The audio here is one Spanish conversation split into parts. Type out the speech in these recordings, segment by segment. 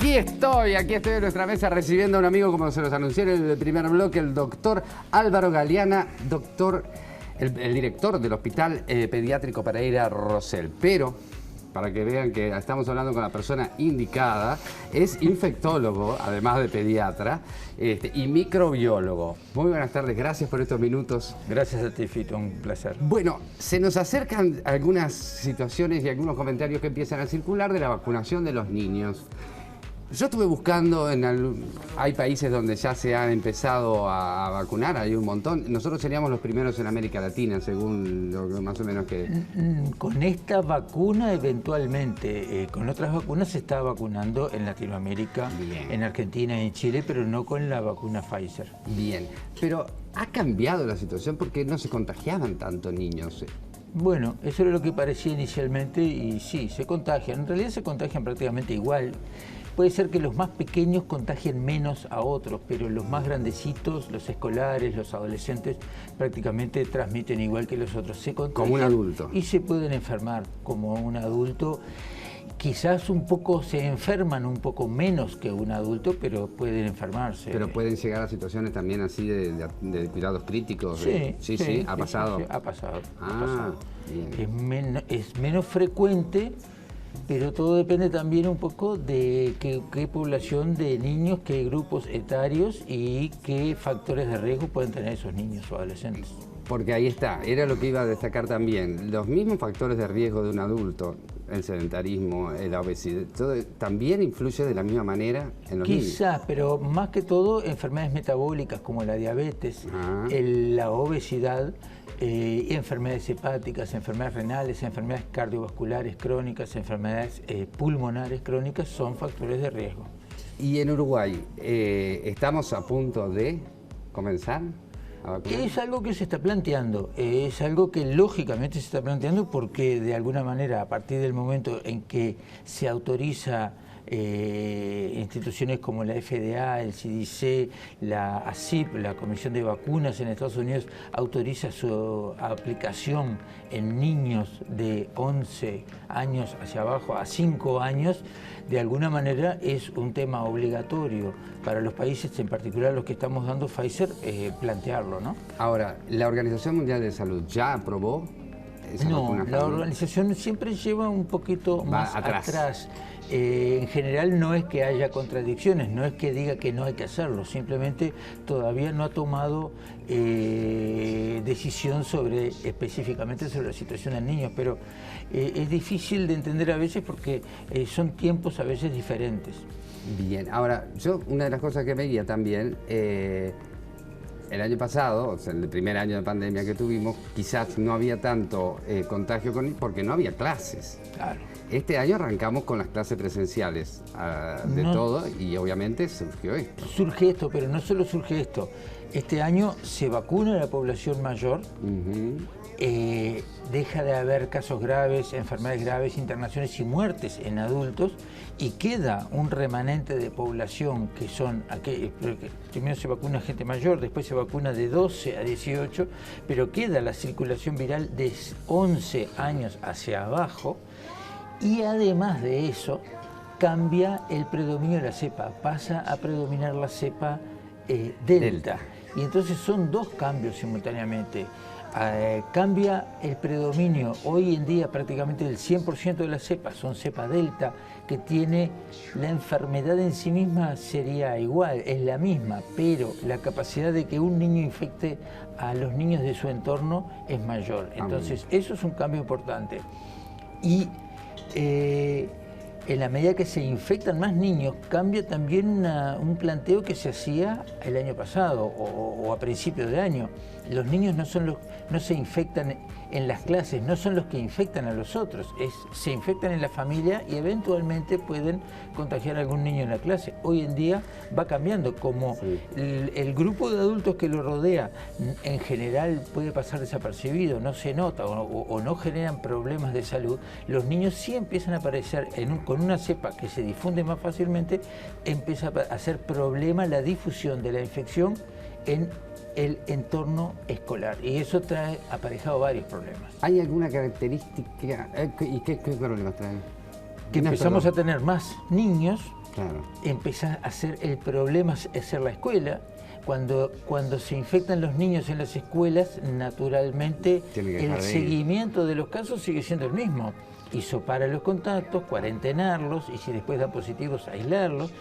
aquí estoy en nuestra mesa recibiendo a un amigo, como se los anuncié en el primer bloque, el doctor Álvaro Galeana, el director del Hospital Pediátrico Pereira Rosell. Pero, para que vean que estamos hablando con la persona indicada, es infectólogo, además de pediatra, y microbiólogo. Muy buenas tardes, gracias por estos minutos. Gracias a ti, Fito, un placer. Bueno, se nos acercan algunas situaciones y algunos comentarios que empiezan a circular de la vacunación de los niños. Yo estuve buscando, hay países donde ya se han empezado a vacunar, hay un montón. Nosotros seríamos los primeros en América Latina, según lo más o menos que... Con esta vacuna eventualmente, con otras vacunas se está vacunando en Latinoamérica, bien, en Argentina y en Chile, pero no con la vacuna Pfizer. Bien, pero ¿ha cambiado la situación? Porque no se contagiaban tanto niños. Bueno, eso era lo que parecía inicialmente y sí, se contagian. En realidad se contagian prácticamente igual. Puede ser que los más pequeños contagien menos a otros, pero los más grandecitos, los escolares, los adolescentes, prácticamente transmiten igual que los otros. Se contagian como un adulto. Y se pueden enfermar como un adulto. Quizás se enferman un poco menos que un adulto, pero pueden enfermarse. Pero pueden llegar a situaciones también así de cuidados críticos. Sí, ha pasado. Sí, ha pasado. Bien. Es menos frecuente, pero todo depende también un poco de qué población de niños, qué grupos etarios y qué factores de riesgo pueden tener esos niños o adolescentes. Porque ahí está, era lo que iba a destacar también. Los mismos factores de riesgo de un adulto, el sedentarismo, la obesidad, todo, también influye de la misma manera en los niños. Quizás, pero más que todo enfermedades metabólicas como la diabetes, la obesidad, enfermedades hepáticas, enfermedades renales, enfermedades cardiovasculares crónicas, enfermedades pulmonares crónicas son factores de riesgo. Y en Uruguay, ¿estamos a punto de comenzar a vacunar? Es algo que se está planteando, es algo que lógicamente se está planteando porque de alguna manera a partir del momento en que se autoriza instituciones como la FDA, el CDC, la ACIP, la Comisión de Vacunas en Estados Unidos, autoriza su aplicación en niños de 11 años hacia abajo a 5 años, de alguna manera es un tema obligatorio para los países, en particular los que estamos dando Pfizer, plantearlo, ¿no? Ahora, ¿la Organización Mundial de Salud ya aprobó esa vacuna? No, la organización siempre lleva un poquito más atrás. En general no es que haya contradicciones, no es que diga que no hay que hacerlo, simplemente todavía no ha tomado decisión específicamente sobre la situación de niños, pero es difícil de entender a veces porque son tiempos a veces diferentes. Bien, ahora, una de las cosas que veía también, el año pasado, o sea, el primer año de pandemia que tuvimos, quizás no había tanto contagio porque no había clases. Claro. Este año arrancamos con las clases presenciales todo y obviamente surgió esto. Surge esto, pero no solo surge esto. Este año se vacuna a la población mayor, deja de haber casos graves, enfermedades graves, internaciones y muertes en adultos y queda un remanente de población que son primero se vacuna gente mayor, después se vacuna de 12 a 18, pero queda la circulación viral de 11 años hacia abajo. Y además de eso, cambia el predominio de la cepa, pasa a predominar la cepa delta. Y entonces son dos cambios simultáneamente. Cambia el predominio, hoy en día prácticamente el 100% de las cepas son cepa delta, que tiene la enfermedad en sí misma sería igual, es la misma, pero la capacidad de que un niño infecte a los niños de su entorno es mayor. Entonces eso es un cambio importante. Y en la medida que se infectan más niños, cambia también un planteo que se hacía el año pasado o a principios de año. Los niños no se infectan en las clases, no son los que infectan a los otros, se infectan en la familia y eventualmente pueden contagiar a algún niño en la clase. Hoy en día va cambiando, como el grupo de adultos que lo rodea en general puede pasar desapercibido, no se nota o no generan problemas de salud, los niños sí empiezan a aparecer con una cepa que se difunde más fácilmente, empieza a hacer problema la difusión de la infección en el entorno escolar y eso trae aparejado varios problemas. ¿Hay alguna característica y qué problemas trae? Que empezamos a tener más niños Claro. Empieza a ser el problema, es ser la escuela. Cuando se infectan los niños en las escuelas, naturalmente el seguimiento de los casos sigue siendo el mismo. Hisopar los contactos, cuarentenarlos y si después dan positivos, aislarlos.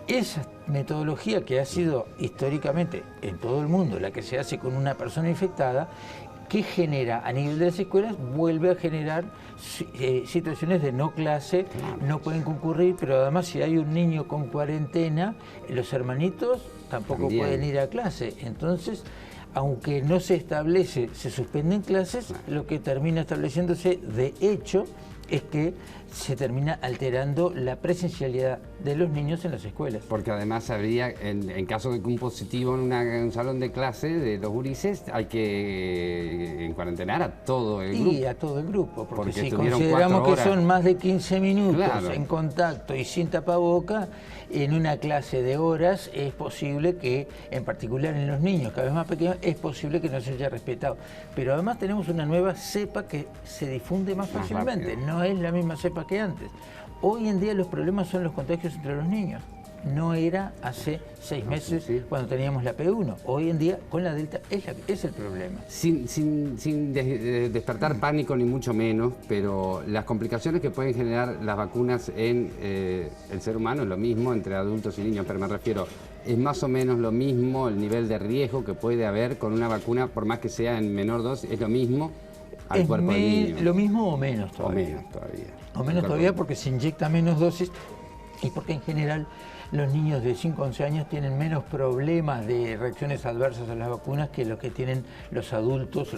Esa metodología que ha sido históricamente en todo el mundo la que se hace con una persona infectada, que genera a nivel de las escuelas, vuelve a generar situaciones de no clase, no pueden concurrir, pero además si hay un niño con cuarentena, los hermanitos tampoco pueden ir a clase. Entonces, aunque no se establece, se suspenden clases, lo que termina estableciéndose de hecho es que se termina alterando la presencialidad de los niños en las escuelas. Porque además habría, en caso de que un positivo en un salón de clase de los gurises, hay que cuarentenar a todo el grupo. Y a todo el grupo, porque si consideramos que son más de 15 minutos en contacto y sin tapaboca, en una clase de horas es posible que, en particular en los niños cada vez más pequeños, es posible que no se haya respetado. Pero además tenemos una nueva cepa que se difunde más fácilmente, no es la misma cepa que antes. Hoy en día los problemas son los contagios entre los niños. No era hace 6 meses cuando teníamos la P1. Hoy en día con la Delta es el problema. Sin despertar pánico ni mucho menos, pero las complicaciones que pueden generar las vacunas en el ser humano es lo mismo entre adultos y niños, pero me refiero, es más o menos lo mismo el nivel de riesgo que puede haber con una vacuna, por más que sea en menor dosis, es lo mismo al cuerpo del niño. Lo mismo o menos todavía. O menos todavía porque se inyecta menos dosis y porque en general los niños de 5 a 11 años tienen menos problemas de reacciones adversas a las vacunas que los que tienen los adultos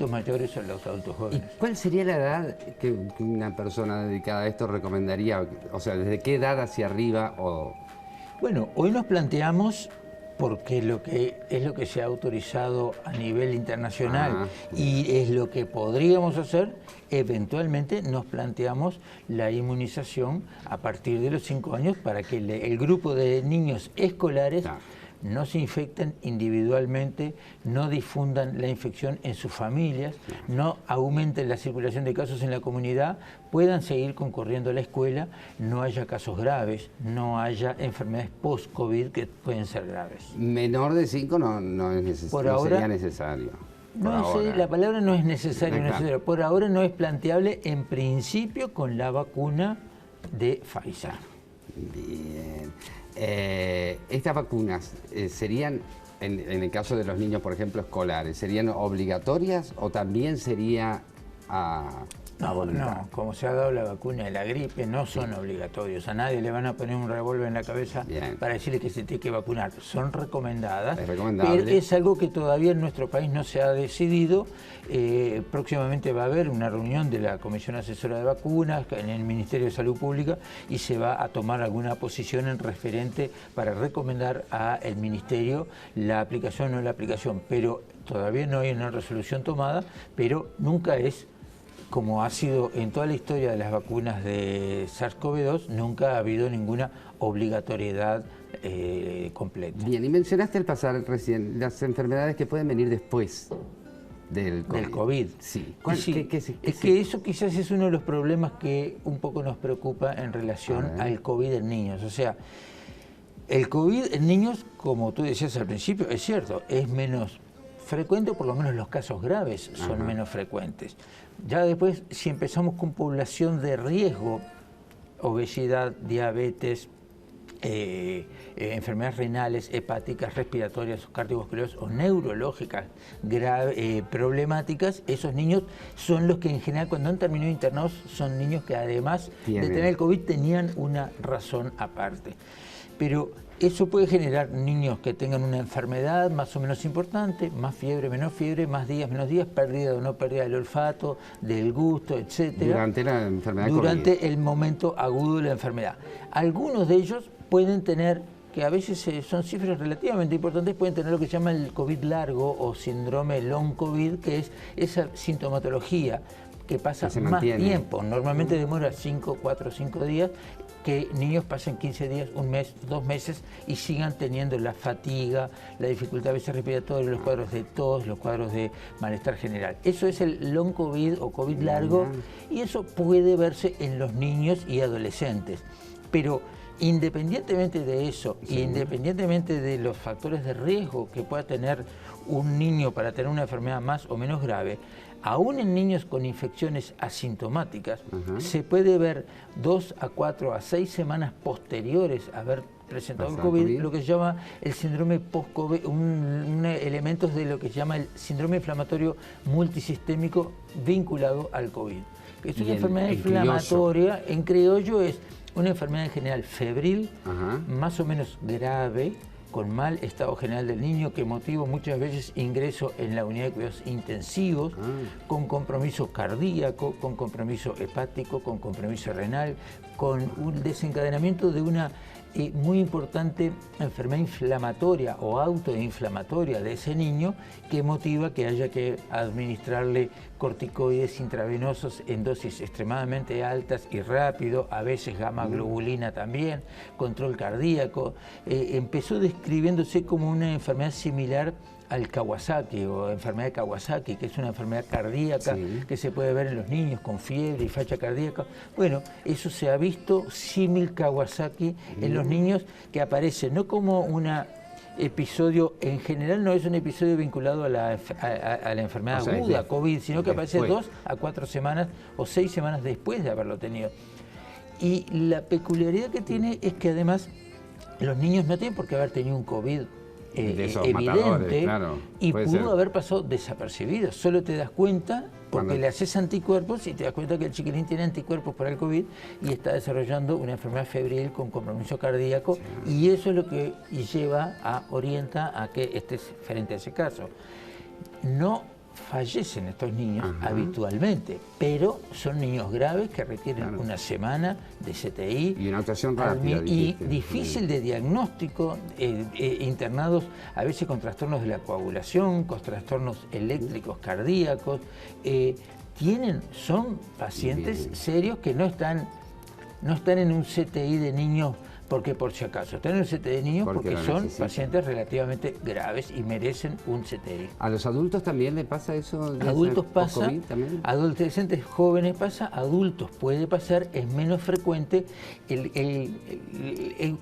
mayores o los adultos jóvenes. ¿Y cuál sería la edad que una persona dedicada a esto recomendaría? O sea, ¿desde qué edad hacia arriba? Bueno, hoy nos planteamos, porque es lo que se ha autorizado a nivel internacional y es lo que podríamos hacer, eventualmente nos planteamos la inmunización a partir de los 5 años para que el grupo de niños escolares no se infecten individualmente, no difundan la infección en sus familias, no aumenten la circulación de casos en la comunidad, puedan seguir concurriendo a la escuela, no haya casos graves, no haya enfermedades post-COVID que pueden ser graves. Menor de 5 no sería necesario. La palabra no es necesario, por ahora no es planteable en principio con la vacuna de Pfizer. Bien. Estas vacunas serían, en el caso de los niños, por ejemplo, escolares, ¿serían obligatorias o también sería No, como se ha dado la vacuna de la gripe, no son obligatorios. A nadie le van a poner un revólver en la cabeza para decirle que se tiene que vacunar. Son recomendadas, pero es algo que todavía en nuestro país no se ha decidido. Próximamente va a haber una reunión de la Comisión Asesora de Vacunas en el Ministerio de Salud Pública y se va a tomar alguna posición en referente para recomendar al Ministerio la aplicación o no la aplicación. Pero todavía no hay una resolución tomada, pero nunca es, como ha sido en toda la historia de las vacunas de SARS-CoV-2, nunca ha habido ninguna obligatoriedad completa. Bien, y mencionaste al pasar recién las enfermedades que pueden venir después del COVID. Sí. Que eso quizás es uno de los problemas que un poco nos preocupa en relación al COVID en niños. O sea, el COVID en niños, como tú decías al principio, es cierto, es menos frecuente, o por lo menos los casos graves son menos frecuentes. Ya después, si empezamos con población de riesgo, obesidad, diabetes, enfermedades renales, hepáticas, respiratorias, cardiovasculares o neurológicas problemáticas, esos niños son los que en general cuando han terminado internados son niños que además de tener el COVID tenían una razón aparte. Pero eso puede generar niños que tengan una enfermedad más o menos importante, más fiebre, menos fiebre, más días, menos días, pérdida o no pérdida del olfato, del gusto, etc. Durante la enfermedad Durante COVID. el momento agudo de la enfermedad. Algunos de ellos pueden tener, que a veces son cifras relativamente importantes, pueden tener lo que se llama el COVID largo o síndrome long COVID, que es esa sintomatología que pasa más tiempo. Normalmente demora 4 o 5 días, que niños pasen 15 días, un mes, 2 meses y sigan teniendo la fatiga, la dificultad a veces respiratoria, los cuadros de tos, los cuadros de malestar general. Eso es el long COVID o COVID largo y eso puede verse en los niños y adolescentes. Pero Independientemente de eso, Sí. independientemente de los factores de riesgo que pueda tener un niño para tener una enfermedad más o menos grave, aún en niños con infecciones asintomáticas, se puede ver 2 a 4 a 6 semanas posteriores a haber presentado el COVID, lo que se llama el síndrome post-COVID, elementos de lo que se llama el síndrome inflamatorio multisistémico vinculado al COVID. Es una enfermedad inflamatoria, en criollo es una enfermedad en general febril, más o menos grave, con mal estado general del niño, que motiva muchas veces ingreso en la unidad de cuidados intensivos, con compromiso cardíaco, con compromiso hepático, con compromiso renal, con un desencadenamiento de una muy importante enfermedad inflamatoria o autoinflamatoria de ese niño, que motiva que haya que administrarle corticoides intravenosos en dosis extremadamente altas y rápido, a veces gamma globulina también, control cardíaco. Empezó describiéndose como una enfermedad similar al Kawasaki o enfermedad de Kawasaki, que es una enfermedad cardíaca que se puede ver en los niños con fiebre y falla cardíaca. Bueno, eso se ha visto símil Kawasaki en los niños, que aparece no como un episodio, en general no es un episodio vinculado a la enfermedad aguda, COVID, sino que aparece 2 a 4 semanas o 6 semanas después de haberlo tenido. Y la peculiaridad que tiene es que además los niños no tienen por qué haber tenido un COVID evidente, claro, y pudo haber pasado desapercibido. Solo te das cuenta porque le haces anticuerpos y te das cuenta que el chiquilín tiene anticuerpos para el COVID y está desarrollando una enfermedad febril con compromiso cardíaco, y eso es lo que orienta a que estés frente a ese caso. No fallecen estos niños habitualmente, pero son niños graves que requieren una semana de CTI y una actuación rápida y difícil de diagnóstico, internados a veces con trastornos de la coagulación, con trastornos eléctricos cardíacos. Son pacientes serios que no están en un CTI de niños porque por si acaso, están en un CTI de niños porque son pacientes relativamente graves y merecen un CTI. ¿A los adultos también le pasa eso? Adultos pasa, adolescentes jóvenes pasa, adultos puede pasar, es menos frecuente.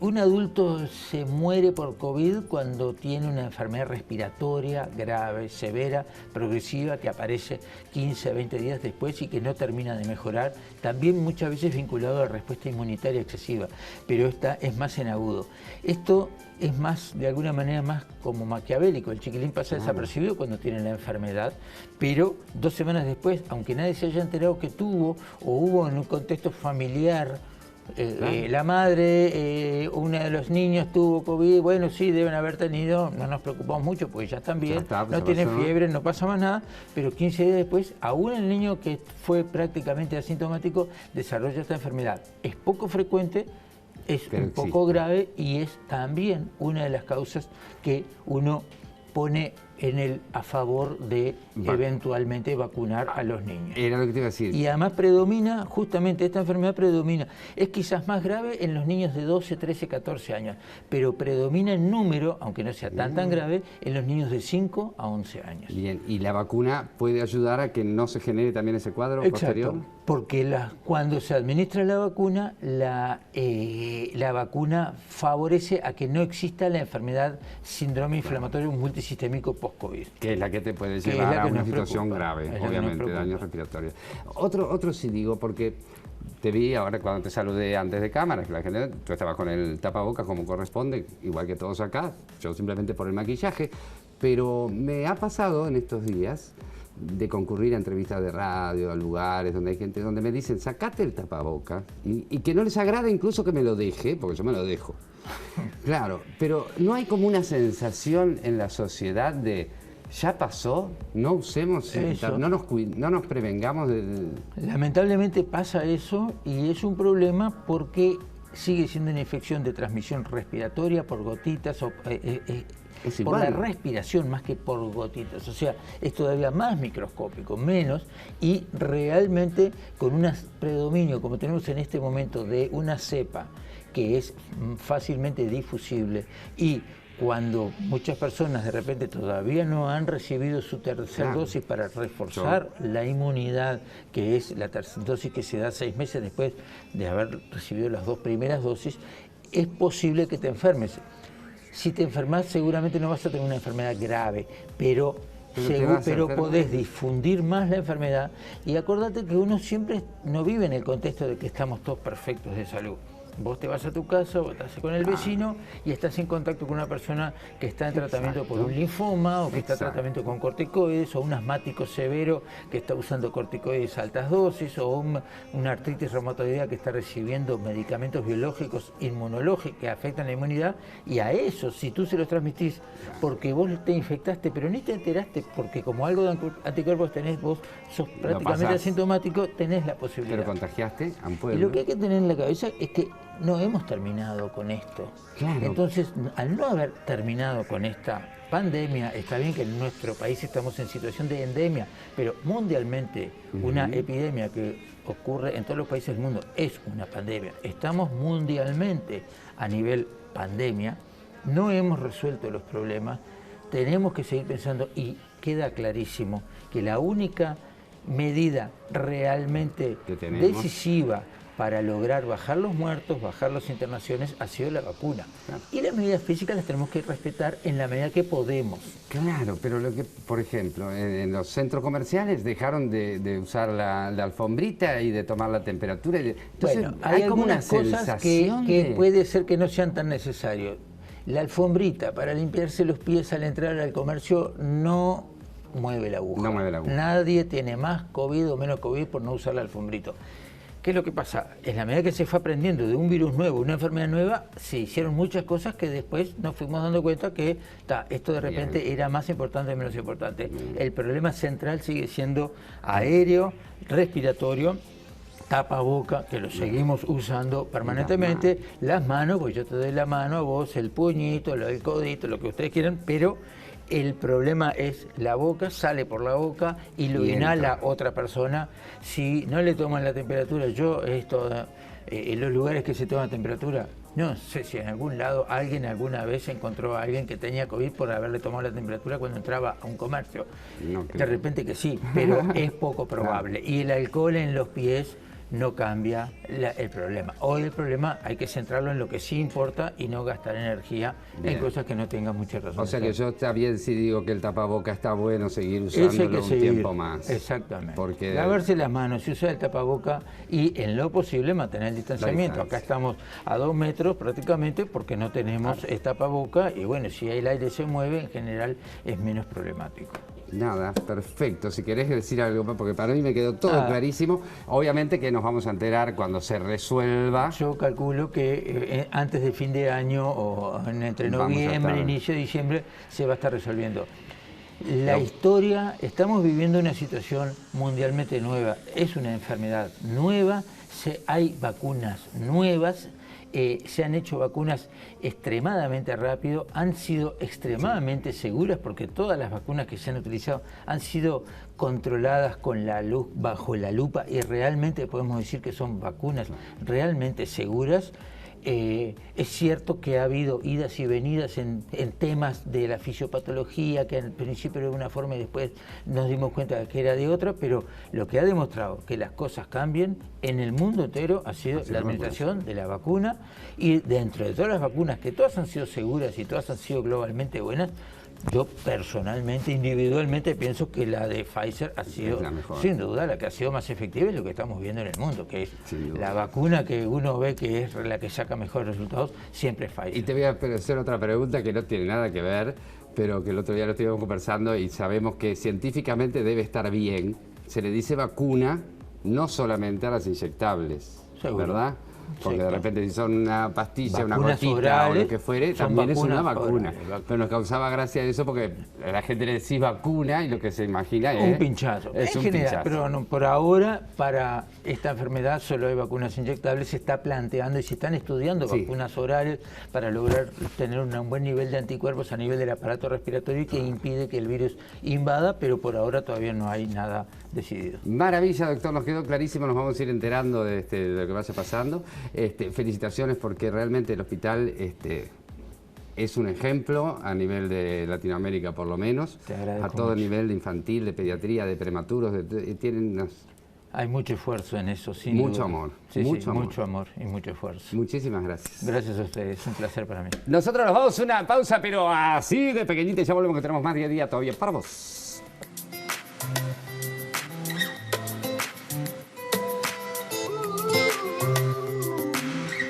Un adulto se muere por COVID cuando tiene una enfermedad respiratoria grave, severa, progresiva, que aparece 15 a 20 días después y que no termina de mejorar, también muchas veces vinculado a la respuesta inmunitaria excesiva, pero esta es más en agudo. Esto es más, de alguna manera, más como maquiavélico. El chiquilín pasa desapercibido cuando tiene la enfermedad, pero 2 semanas después, aunque nadie se haya enterado que tuvo o hubo en un contexto familiar, la madre, uno de los niños tuvo COVID, bueno, sí, deben haber tenido, no nos preocupamos mucho porque ya están bien, no tienen fiebre, no pasa más nada, pero 15 días después, aún el niño que fue prácticamente asintomático desarrolla esta enfermedad. Es poco frecuente, es un poco grave y es también una de las causas que uno pone a favor de eventualmente vacunar a los niños. Era lo que te iba a decir. Y además predomina, justamente esta enfermedad predomina, es quizás más grave en los niños de 12, 13, 14 años, pero predomina en número, aunque no sea tan grave, en los niños de 5 a 11 años. Bien, ¿y la vacuna puede ayudar a que no se genere también ese cuadro posterior? Porque cuando se administra la vacuna favorece a que no exista la enfermedad síndrome inflamatorio multisistémico post-COVID. Que es la que te puede llevar a una situación grave, obviamente, daños respiratorios. Otro sí digo, porque te vi ahora cuando te saludé antes de cámara, que la gente, tú estabas con el tapabocas como corresponde, igual que todos acá, yo simplemente por el maquillaje, pero me ha pasado en estos días de concurrir a entrevistas de radio, a lugares donde hay gente, donde me dicen, sacate el tapabocas, y que no les agrada incluso que me lo deje, porque yo me lo dejo. Claro, pero no hay como una sensación en la sociedad de, ya pasó, no usemos, no nos prevengamos del... Lamentablemente pasa eso y es un problema porque sigue siendo una infección de transmisión respiratoria por gotitas o... por la respiración más que por gotitas, o sea, es todavía más microscópico, menos, y realmente con un predominio, como tenemos en este momento, de una cepa que es fácilmente difusible, y cuando muchas personas de repente todavía no han recibido su tercera dosis para reforzar la inmunidad, que es la tercera dosis que se da 6 meses después de haber recibido las 2 primeras dosis, es posible que te enfermes. Si te enfermas seguramente no vas a tener una enfermedad grave, pero podés difundir más la enfermedad. Y acordate que uno siempre no vive en el contexto de que estamos todos perfectos de salud. Vos te vas a tu casa, vos estás con el vecino y estás en contacto con una persona que está en tratamiento por un linfoma o que está en tratamiento con corticoides, o un asmático severo que está usando corticoides a altas dosis, o una artritis reumatoidea que está recibiendo medicamentos biológicos inmunológicos que afectan la inmunidad. Y a eso, si tú se los transmitís porque vos te infectaste, pero ni te enteraste, porque como algo de anticuerpos tenés, vos sos prácticamente asintomático, tenés la posibilidad. Pero contagiaste a un pueblo. Y lo que hay que tener en la cabeza es que no hemos terminado con esto. Claro. Entonces, al no haber terminado con esta pandemia, está bien que en nuestro país estamos en situación de endemia, pero mundialmente una epidemia que ocurre en todos los países del mundo es una pandemia. Estamos mundialmente a nivel pandemia, no hemos resuelto los problemas, tenemos que seguir pensando y queda clarísimo que la única medida realmente decisiva para lograr bajar los muertos, bajar las internaciones, ha sido la vacuna. Claro. Y las medidas físicas las tenemos que respetar en la medida que podemos. Claro, pero lo que, por ejemplo, en los centros comerciales dejaron de usar la alfombrita y de tomar la temperatura. Entonces, bueno, hay algunas cosas que puede ser que no sean tan necesarios. La alfombrita para limpiarse los pies al entrar al comercio no mueve la aguja. No mueve la aguja. Nadie tiene más COVID o menos COVID por no usar la alfombrita. ¿Qué es lo que pasa? En la medida que se fue aprendiendo de un virus nuevo, una enfermedad nueva, se hicieron muchas cosas que después nos fuimos dando cuenta que esto de repente era más importante o menos importante. El problema central sigue siendo aéreo, respiratorio, tapaboca, que lo seguimos usando permanentemente, las manos, pues yo te doy la mano a vos, el puñito, el codito, lo que ustedes quieran, pero el problema es la boca, sale por la boca y lo inhala otra persona. Si no le toman la temperatura, en los lugares que se toman temperatura, no sé si en algún lado alguien alguna vez encontró a alguien que tenía COVID por haberle tomado la temperatura cuando entraba a un comercio. No, de repente que sí, pero es poco probable. Y el alcohol en los pies no cambia el problema. Hoy el problema hay que centrarlo en lo que sí importa y no gastar energía en cosas que no tengan mucha razón. O sea que yo está bien si digo que el tapaboca está bueno seguir usándolo un tiempo más. Exactamente. Porque lavarse las manos, si usa el tapaboca y en lo posible mantener el distanciamiento. Acá estamos a 2 metros prácticamente porque no tenemos tapaboca y bueno, si el aire se mueve en general es menos problemático. Nada, perfecto. Si querés decir algo, porque para mí me quedó todo clarísimo. Obviamente que nos vamos a enterar cuando se resuelva. Yo calculo que antes de fin de año o entre noviembre e inicio de diciembre se va a estar resolviendo. La historia, estamos viviendo una situación mundialmente nueva. Es una enfermedad nueva, hay vacunas nuevas. Se han hecho vacunas extremadamente rápido, han sido extremadamente seguras porque todas las vacunas que se han utilizado han sido controladas con la luz bajo la lupa y realmente podemos decir que son vacunas realmente seguras. Es cierto que ha habido idas y venidas en temas de la fisiopatología, que al principio era de una forma y después nos dimos cuenta de que era de otra, pero lo que ha demostrado que las cosas cambien en el mundo entero ha sido la administración de la vacuna, y dentro de todas las vacunas, que todas han sido seguras y todas han sido globalmente buenas, yo personalmente, individualmente, pienso que la de Pfizer ha sido, sin duda, la que ha sido más efectiva y lo que estamos viendo en el mundo, que es la vacuna que uno ve que es la que saca mejores resultados, siempre es Pfizer. Y te voy a hacer otra pregunta que no tiene nada que ver, pero que el otro día lo estuvimos conversando y sabemos que científicamente debe estar bien. Se le dice vacuna no solamente a las inyectables, ¿verdad? Porque de repente si son una pastilla, vacunas, una gotita orales, o lo que fuere, también es una vacuna. Pero nos causaba gracia eso porque a la gente le decís vacuna y lo que se imagina es un pinchazo. Es un pinchazo. Pero no, por ahora, para esta enfermedad solo hay vacunas inyectables. Se está planteando y se están estudiando vacunas orales para lograr tener un buen nivel de anticuerpos a nivel del aparato respiratorio que impide que el virus invada, pero por ahora todavía no hay nada decidido. Maravilla, doctor, nos quedó clarísimo, nos vamos a ir enterando de lo que vaya pasando. Felicitaciones porque realmente el hospital es un ejemplo a nivel de Latinoamérica por lo menos, a todo nivel de infantil, de pediatría, de prematuros, tienen Hay mucho esfuerzo en eso, sin Mucho duda. amor, Sí, mucho amor. mucho amor y mucho esfuerzo. Muchísimas gracias. Gracias a ustedes, un placer para mí. Nosotros nos vamos a una pausa, pero así de pequeñita, y ya volvemos que tenemos más día a día todavía para vos.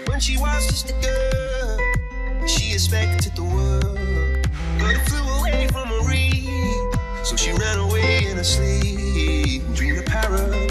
When she was just a girl, she expected the world, but it flew away from her reach. So she ran away in her sleep, dreamed of paradise,